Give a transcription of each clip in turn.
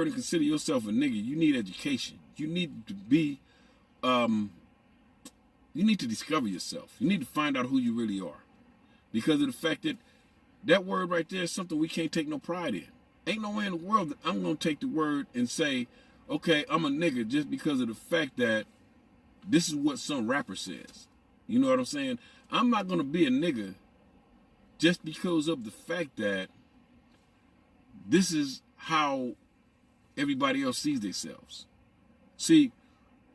word and consider yourself a nigger, you need education. You need to be, you need to discover yourself. You need to find out who you really are. Because of the fact that that word right there is something we can't take no pride in. Ain't no way in the world that I'm going to take the word and say, okay, I'm a nigger just because of the fact that this is what some rapper says. You know what I'm saying? I'm not going to be a nigger just because of the fact that this is how everybody else sees themselves. See,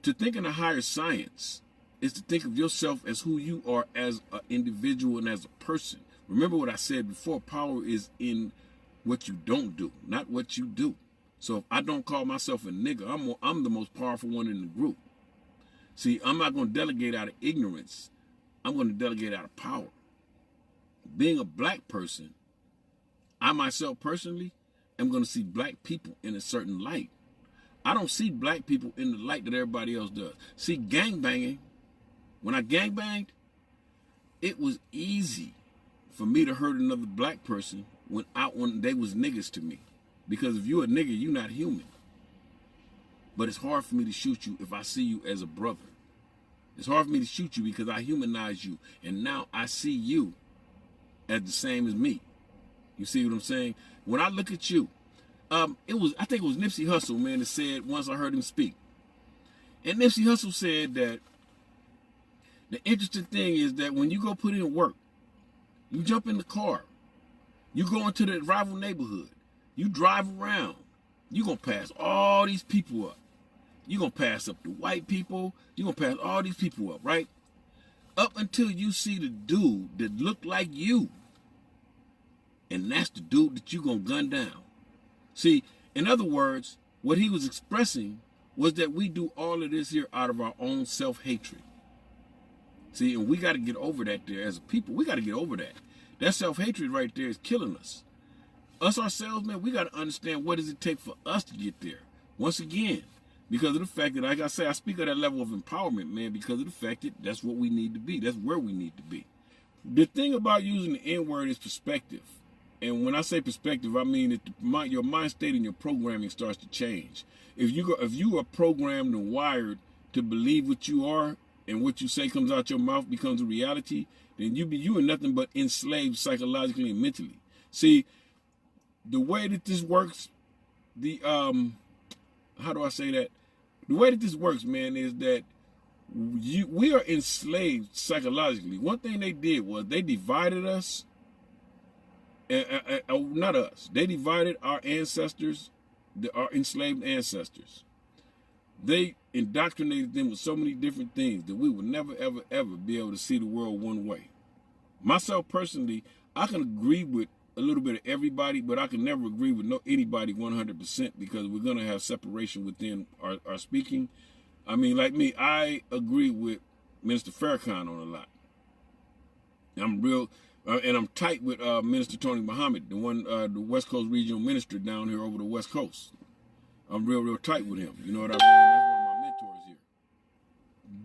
to think in a higher science is to think of yourself as who you are as an individual and as a person. Remember what I said before, power is in what you don't do, not what you do. So if I don't call myself a nigger, I'm the most powerful one in the group. See, I'm not going to delegate out of ignorance. I'm going to delegate out of power. Being a black person, I myself personally am going to see black people in a certain light. I don't see black people in the light that everybody else does. See, gangbanging, when I gangbanged, it was easy for me to hurt another black person when they was niggers to me. Because if you're a nigger, you're not human. But it's hard for me to shoot you if I see you as a brother. It's hard for me to shoot you because I humanize you. And now I see you as the same as me. You see what I'm saying? When I look at you, I think it was Nipsey Hussle, man, that said, once I heard him speak. And Nipsey Hussle said that the interesting thing is that when you go put in work, you jump in the car, you go into the rival neighborhood, you drive around, you're going to pass all these people up. You're going to pass up the white people, you're going to pass all these people up, right? Up until you see the dude that looked like you. And that's the dude that you're going to gun down. See, in other words, what he was expressing was that we do all of this here out of our own self-hatred. See, and we got to get over that there as a people. We got to get over that. That self-hatred right there is killing us. Us ourselves, man, we got to understand what does it take for us to get there. Once again, because of the fact that, like I say, I speak of that level of empowerment, man, because of the fact that that's what we need to be. That's where we need to be. The thing about using the N-word is perspective. And when I say perspective, I mean that your mind state and your programming starts to change. If you are programmed and wired to believe what you are and what you say comes out your mouth becomes a reality, then you are nothing but enslaved psychologically and mentally. See, the way that this works, how do I say that? The way that this works, man, is that we are enslaved psychologically. One thing they did was they divided us. Not us. They divided our ancestors, our enslaved ancestors. They indoctrinated them with so many different things that we would never, ever, ever be able to see the world one way. Myself personally, I can agree with a little bit of everybody, but I can never agree with anybody 100% because we're going to have separation within our speaking. I mean, like me, I agree with Minister Farrakhan on a lot. And I'm tight with Minister Tony Muhammad, the West Coast regional minister down here over the West Coast. I'm real tight with him. You know what I mean? That's one of my mentors here.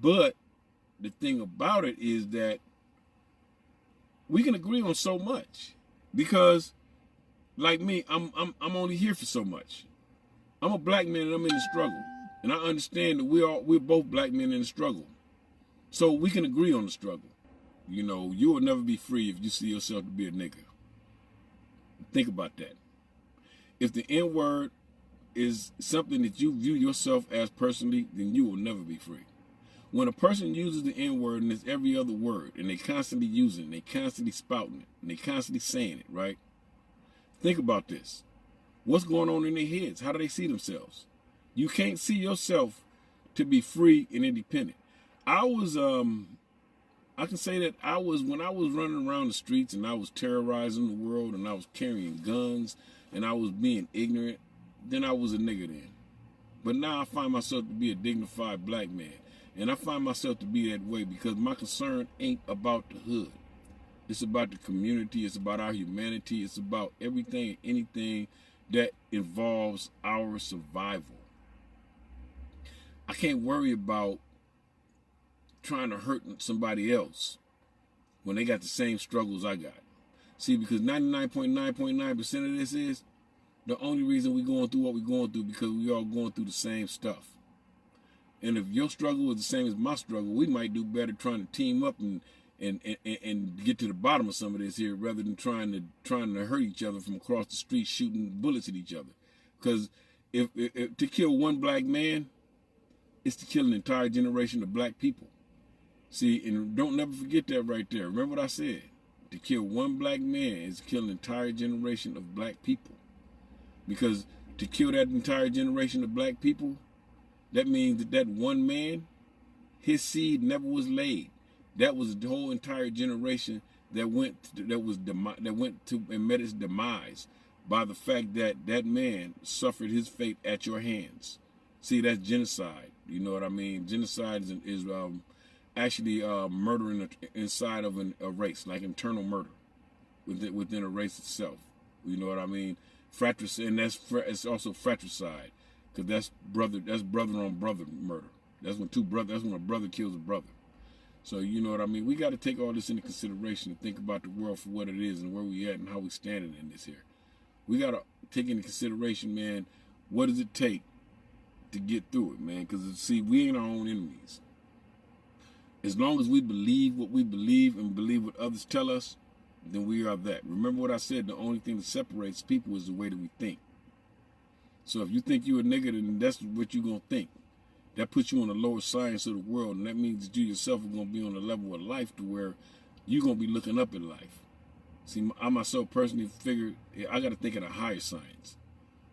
But the thing about it is that we can agree on so much because, like me, I'm only here for so much. I'm a black man and I'm in the struggle, and I understand that we're both black men in the struggle, so we can agree on the struggle. You know, you will never be free if you see yourself to be a nigger. Think about that. If the N-word is something that you view yourself as personally, then you will never be free. When a person uses the N-word and it's every other word, and they constantly using it, they constantly spouting it, and they constantly saying it, right? Think about this. What's going on in their heads? How do they see themselves? You can't see yourself to be free and independent. I can say that when I was running around the streets and I was terrorizing the world and I was carrying guns and I was being ignorant, then I was a nigger then. But now I find myself to be a dignified black man. And I find myself to be that way because my concern ain't about the hood. It's about the community. It's about our humanity. It's about everything and anything that involves our survival. I can't worry about trying to hurt somebody else when they got the same struggles I got. See, because 99.9% of this is The only reason we going through what we're going through because we all going through the same stuff. And if your struggle is the same as my struggle, we might do better trying to team up and get to the bottom of some of this here, rather than trying to hurt each other from across the street, shooting bullets at each other. Because if to kill one black man, it's to kill an entire generation of black people. See, and don't never forget that right there. Remember what I said. To kill one black man is to kill an entire generation of black people. Because to kill that entire generation of black people, that means that one man, his seed never was laid. That was the whole entire generation that went to and met its demise by the fact that that man suffered his fate at your hands. See, that's genocide. You know what I mean? Genocide is actually murdering inside of a race, like internal murder within a race itself. You know what I mean? Fratricide, and it's also fratricide, because that's brother on brother murder. That's when a brother kills a brother. So you know what I mean? We got to take all this into consideration and think about the world for what it is and where we at and how we standing in this here. We got to take into consideration, man, what does it take to get through it, man? Because see, we ain't our own enemies. As long as we believe what we believe and believe what others tell us, then we are that. Remember what I said, the only thing that separates people is the way that we think. So if you think you're a nigger, then that's what you're going to think. That puts you on the lower science of the world, and that means that you yourself are going to be on the level of life to where you're going to be looking up at life. See, I myself personally figured I got to think at a higher science.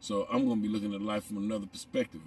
So I'm going to be looking at life from another perspective.